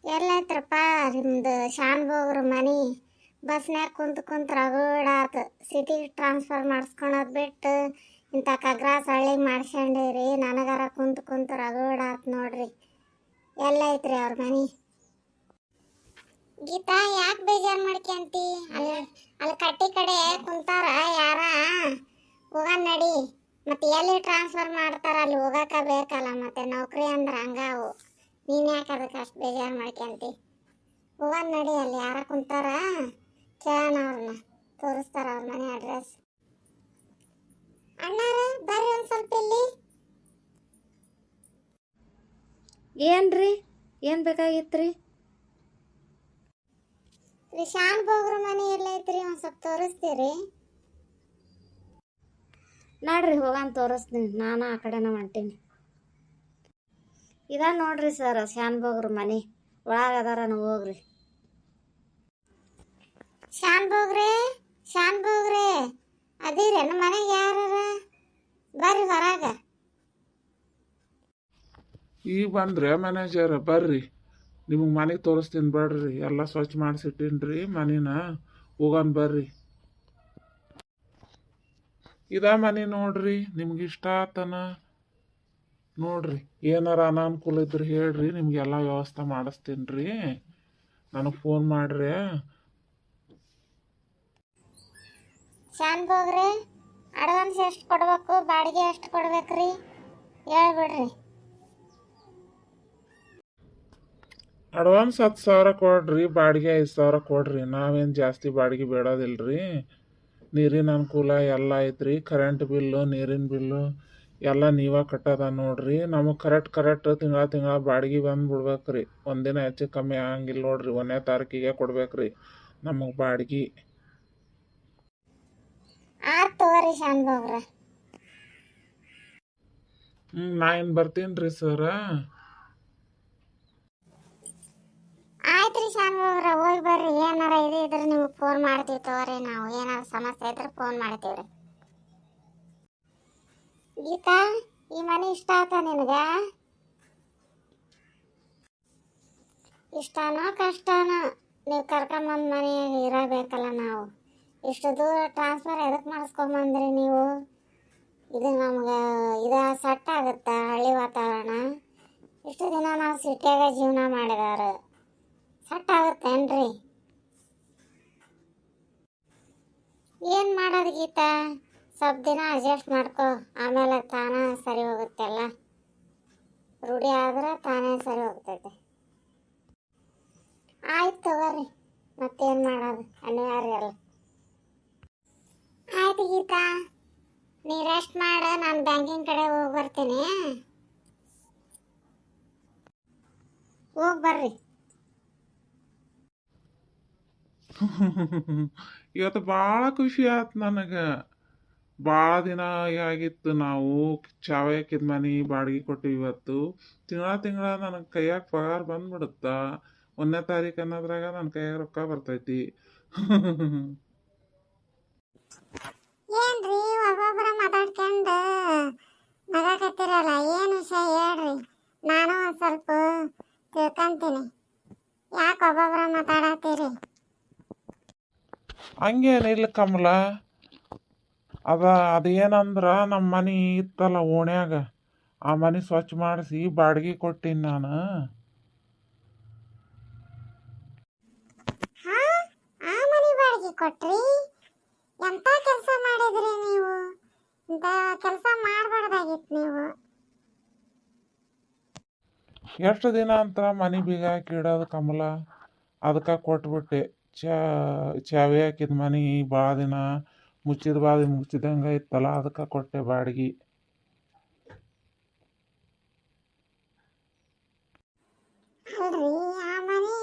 ಎಲ್ಲೈತ್ರಪ್ಪ ನಿಮ್ದು ಶಾನ್ಭೋಗ್ರ ಮನೆ ಬಸ್ನ್ಯಾಗ ಕುಂತ ರಗಡಾತು. ಸಿಟಿಗೆ ಟ್ರಾನ್ಸ್ಫರ್ ಮಾಡಿಸ್ಕೊಳೋದು ಬಿಟ್ಟು ಇಂಥ ಕಗ್ರಾಸ್ ಹಳ್ಳಿಗೆ ಮಾಡ್ಸ್ಕೊಂಡಿರಿ. ನನಗಾರ ಕುಂತ ರಗಡಾತು ನೋಡ್ರಿ. ಎಲ್ಲೈತ್ರಿ ಅವ್ರ ಮನೆ? ಗೀತಾ, ಯಾಕೆ ಬೇಜಾರು ಮಾಡ್ಕೊಂತಿ? ಅಲ್ಲಿ ಕಟ್ಟಿ ಕಡೆ ಕುಂತಾರ ಯಾರ? ಹೋಗ ನಡಿ. ಮತ್ತೆ ಎಲ್ಲಿ ಟ್ರಾನ್ಸ್ಫರ್ ಮಾಡ್ತಾರ ಅಲ್ಲಿ ಹೋಗಕ್ಕ ಬೇಕಲ್ಲ, ಮತ್ತೆ ನೌಕರಿ ಅಂದ್ರೆ ಹಂಗಾವು. ನೀನು ಯಾಕೆ ಅದಕ್ಕೆ ಅಷ್ಟು ಬೇಜಾರು ಮಾಡ್ಕೊಂತಿ? ಹೋಗ ನಡಿ, ಅಲ್ಲಿ ಯಾರ ಕುಂತಾರ ಕೇಳೋಣ, ಅವ್ರನ್ನ ತೋರಿಸ್ತಾರ ಅವ್ರ ಮನೆ ಅಡ್ರೆಸ್. ಅಣ್ಣಾರ ಬರ್ರಿ ಒಂದು ಸ್ವಲ್ಪ ಇಲ್ಲಿ. ಏನ್ರಿ, ಏನು ಬೇಕಾಗಿತ್ರಿ? ಶಾನ್ಭೋಗ್ರ ಮನೆ ಎಲ್ಲೈತ್ರಿ, ಒಂದು ಸ್ವಲ್ಪ ತೋರಿಸ್ತೀರಿ? ನೋಡ್ರಿ, ಹೋಗನ್ ತೋರಿಸ್ತೀನಿ. ನಾನು ಆ ಕಡೆನ ಹೊಂಟೀನಿ. ಇದ ನೋಡ್ರಿ ಸರ್, ಶಾನ್ಭೋಗ್ರ ಮನೆ ಒಳಗೆ ಅದಾರ, ನೀವು ಹೋಗ್ರಿ. ಶಾನ್ಭೋಗ್ರೆ ಅದೀರೇನು? ಮನೆಗೆ ಯಾರ? ಬರ್ರಿ ಹೊರಗ. ಈಗ ಬಂದ್ರೆ ಮ್ಯಾನೇಜರ್ ಬರ್ರಿ, ನಿಮಗೆ ಮನೆಗೆ ತೋರಿಸ್ತೀನಿ ಬರ್ರಿ. ಎಲ್ಲ ಸ್ವಚ್ಛ ಮಾಡಿಸಿಟ್ಟಿನ್ರಿ ಮನಿನ, ಹೋಗೋಣ ಬರ್ರಿ. ಇದ ಮನೆ ನೋಡ್ರಿ, ನಿಮ್ಗೆ ಇಷ್ಟ ಆತನ ನೋಡ್ರಿ. ಏನಾರ ಅನಾನುಕೂಲ ಇದ್ರೆ ಹೇಳ್ರಿ, ನಿಮ್ಗೆಲ್ಲ ವ್ಯವಸ್ಥೆ ಮಾಡಿಸ್ತೀನಿ ರೀ. ನನಗೆ ಫೋನ್ ಮಾಡ್ರಿ. ಶಾನ್ಭೋಗ್ರೆ, ಅಡ್ವಾನ್ಸ್ ಎಷ್ಟು ಕೊಡ್ಬೇಕು, ಬಾಡಿಗೆ ಎಷ್ಟು ಕೊಡ್ಬೇಕ್ರಿ ಹೇಳ್ಬಿಡ್ರಿ. ಅಡ್ವಾನ್ಸ್ 10,000 ಕೊಡ್ರಿ, ಬಾಡಿಗೆ 5,000 ಕೊಡ್ರಿ. ನಾವೇನು ಜಾಸ್ತಿ ಬಾಡಿಗೆ ಬೇಡೋದಿಲ್ರಿ. ನೀರಿನ ಅನುಕೂಲ ಎಲ್ಲ ಐತ್ರಿ. ಕರೆಂಟ್ ಬಿಲ್ಲು, ನೀರಿನ ಬಿಲ್ಲು ಎಲ್ಲ ನೀವೇ ಕಟ್ಟೋದ ನೋಡ್ರಿ. ನಮಗೆ ಕರೆಕ್ಟ್ ತಿಂಗಳ ಬಾಡಿಗೆ ಬಂದ್ಬಿಡ್ಬೇಕ್ರಿ. ಒಂದಿನ ಹೆಚ್ಚು ಕಮ್ಮಿ ಆಗಂಗಿಲ್ಲ ನೋಡ್ರಿ. 1ನೇ ತಾರೀಕಿಗೆ ಕೊಡ್ಬೇಕ್ರಿ ನಮಗೆ ಬಾಡಿಗೆ. ಆಯ್ತು ತಗೋರಿ ಶಾನ್ಭೋಗ್ರ. ನಾ ಏನು ಬರ್ತೀನಿ ರೀ ಸರ. ಆಯ್ತ್ರಿ ಶಾನ್ಭೋಗ್ರ, ಹೋಗಿ ಬರ್ರಿ. ಏನಾರ ಇದ್ರೆ ನಿಮ್ಗೆ ಫೋನ್ ಮಾಡ್ತೀವಿ ತಗೋರಿ. ನಾವು ಏನಾರ ಸಮಸ್ಯೆ ಇದ್ರೆ ಫೋನ್ ಮಾಡ್ತೀವ್ರಿ. ಗೀತಾ, ಈ ಮನೆ ಇಷ್ಟ ಆತ ನಿನಗ? ಇಷ್ಟನೋ ಕಷ್ಟನೋ, ನೀವು ಕರ್ಕೊಂಬಂದು ಮನೆಯಾಗ ಇರಬೇಕಲ್ಲ. ನಾವು ಇಷ್ಟು ದೂರ ಟ್ರಾನ್ಸ್ಫರ್ ಎದಕ್ಕೆ ಮಾಡಿಸ್ಕೊಂಬಂದ್ರಿ ನೀವು? ಇದು ನಮ್ಗೆ ಸೆಟ್ ಆಗುತ್ತಾ ಹಳ್ಳಿ ವಾತಾವರಣ? ಇಷ್ಟು ದಿನ ನಾವು ಸಿಟಿಯಾಗ ಜೀವನ ಮಾಡಿದವರು, ಸೆಟ್ ಆಗುತ್ತೇನ್ರಿ? ಏನು ಮಾಡೋದು ಗೀತಾ, ಸ್ವಲ್ಪ ದಿನ ಅಡ್ಜಸ್ಟ್ ಮಾಡ್ಕೊ, ಆಮೇಲೆ ತಾನೇ ಸರಿ ಹೋಗುತ್ತೆಲ್ಲ. ರೂಢಿ ಆದ್ರೆ ತಾನೇ ಸರಿ ಹೋಗ್ತೈತೆ. ಆಯ್ತು ತಗೋರಿ, ಮತ್ತೇನು ಮಾಡೋದು, ಅನಿವಾರ್ಯ ಅಲ್ಲ. ಆಯ್ತು ಗೀತಾ, ನೀ ರೆಸ್ಟ್ ಮಾಡು, ನಾನು ಬ್ಯಾಂಕಿಂಗ್ ಕಡೆ ಹೋಗಿ ಬರ್ತೀನಿ. ಹೋಗಿ ಬರ್ರಿ. ಇವತ್ತು ಭಾಳ ಖುಷಿ ಆಯ್ತು ನನಗೆ. ಭಾಳ ದಿನ ಆಗಿತ್ತು. ನಾವು ಚಾವಯಕ್ಕಿದ ಮನೆ ಬಾಡಿಗೆ ಕೊಟ್ಟಿವಿ. ಇವತ್ತು ತಿಂಗಳ ನನಗೆ ಕೈಯಾಗ ಪಗಾರ ಬಂದ್ಬಿಡುತ್ತಾ. 1ನೇ ತಾರೀಕು ಅನ್ನೋದ್ರಾಗ ನನ್ನ ಕೈಯಾಗ ರೊಕ್ಕ ಬರ್ತೈತಿ. ಏನ್ರಿ ಒಬ್ಬೊಬ್ಬರ ಮಾತಾಡ್ಕೊಂಡು ನಗಾಕತ್ತೀರಲ್ಲ, ಏನು ವಿಷಯ ಹೇಳ್ರಿ, ನಾನು ಒಂದು ಸ್ವಲ್ಪ ತಿಳ್ಕೊಂತೀನಿ. ಯಾಕೆ ಒಬ್ಬೊಬ್ಬರ ಮಾತಾಡತ್ತೀರಿ? ಹಂಗೇನಿಲ್ಲ ಕಮಲ. ಅದೇನಂದ್ರೆ ನಮ್ಮ ಮನೆ ಇತ್ತಲ್ಲ ಓಣ್ಯಾಗ, ಆ ಮನೆ ಸ್ವಚ್ಛ ಮಾಡಿಸಿ ಬಾಡಿಗೆ ಕೊಟ್ಟೀನಿ ನಾನು. ಹಾ, ಆ ಮನೆ ಬಾಡಿಗೆ ಕೊಟ್ರಿ? ಎಂತ ಕೆಲಸ ಮಾಡಿದ್ರಿ ನೀವು? ಇಂಥ ಕೆಲಸ ಮಾಡಬಾರ್ದಾಗಿತ್ತು ನೀವು. ಎಷ್ಟು ದಿನ ಅಂತ ಮನೆ ಬೀಗ ಹಾಕಿಡೋದು ಕಮಲ, ಅದಕ್ಕೆ ಕೊಟ್ಬಿಟ್ಟೆ. ಚಾವಿ ಹಾಕಿದ ಮನೆ ಭಾಳ ದಿನ ಮುಚ್ಚಿದಂಗೆ ಇತ್ತಲ್ಲ, ಅದಕ್ಕೆ ಕೊಟ್ಟೆ ಬಾಡಿಗೆ. ಅಲ್ರಿ, ಆ ಮನೆ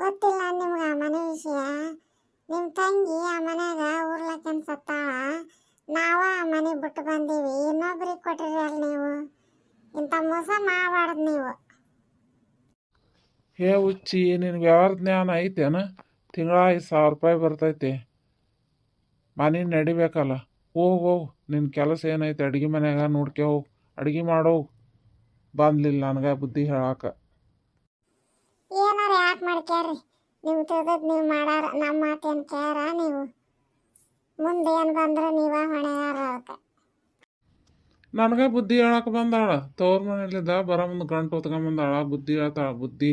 ಗೊತ್ತಿಲ್ಲ ನಿಮ್ಗೆ? ಆ ಮನೆ ವಿಷಯ ನಿಮ್ಮ ತಂಗಿ ಆ ಮನ್ಯಾಗ ಉರ್ಲಕ್ಕನ್ ಸತ್ತಾಳ. ನಾವ ಆ ಮನೆ ಬಿಟ್ಟು ಬಂದೀವಿ, ಇನ್ನೊಬ್ರಿಗೆ ಕೊಟ್ಟಿರಿ ಅಲ್ಲ ನೀವು. ಇಂಥ ಮೋಸ ಮಾಡಬಾರ್ದು ನೀವು. ಹೇ ಹುಚ್ಚಿ, ನಿನಗೆ ವ್ಯವಹಾರ ಜ್ಞಾನ ಐತೇನ? ತಿಂಗಳ 5,000 ರೂಪಾಯಿ ಬರ್ತೈತಿ. ಮನೆ ನಡಿಬೇಕಲ್ಲ. ಹೋಗು, ನಿನ್ನ ಕೆಲಸ ಏನೈತೆ ಅಡುಗೆ ಮನ್ಯಾಗ ನೋಡ್ಕೆ ಹೋಗು, ಅಡುಗೆ ಮಾಡೋ. ಬಂದ್ಲಿಲ್ಲ ನನಗೆ ಬುದ್ಧಿ ಹೇಳಾಕ. ಏನಾರ ಯಾಕೆ ಮಾಡ್ಕ್ಯಾರಿ ನೀವು ತಿಳಿದದ್ದು ನೀವು ಮಾಡಾರ ನಮ್ಮ ಮಾತೇನು ಕ್ಯಾರ ನೀವು ಮುಂದೆ ಏನು ಬಂದ್ರೆ ನೀವ ಹೊಣೆಯಾರ ಅದಕ್ಕೆ ನನಗೆ ಬುದ್ಧಿ ಹೇಳಕ್ಕೆ ಬಂದಾಳ ತವ್ರ ಮನೇಲಿದ್ದ ಬರೋ ಮುಂದೆ ಗಂಟು ಹೊತ್ಕೊಂಬಂದಾಳ ಬುದ್ಧಿ ಹೇಳ್ತಾಳ ಬುದ್ಧಿ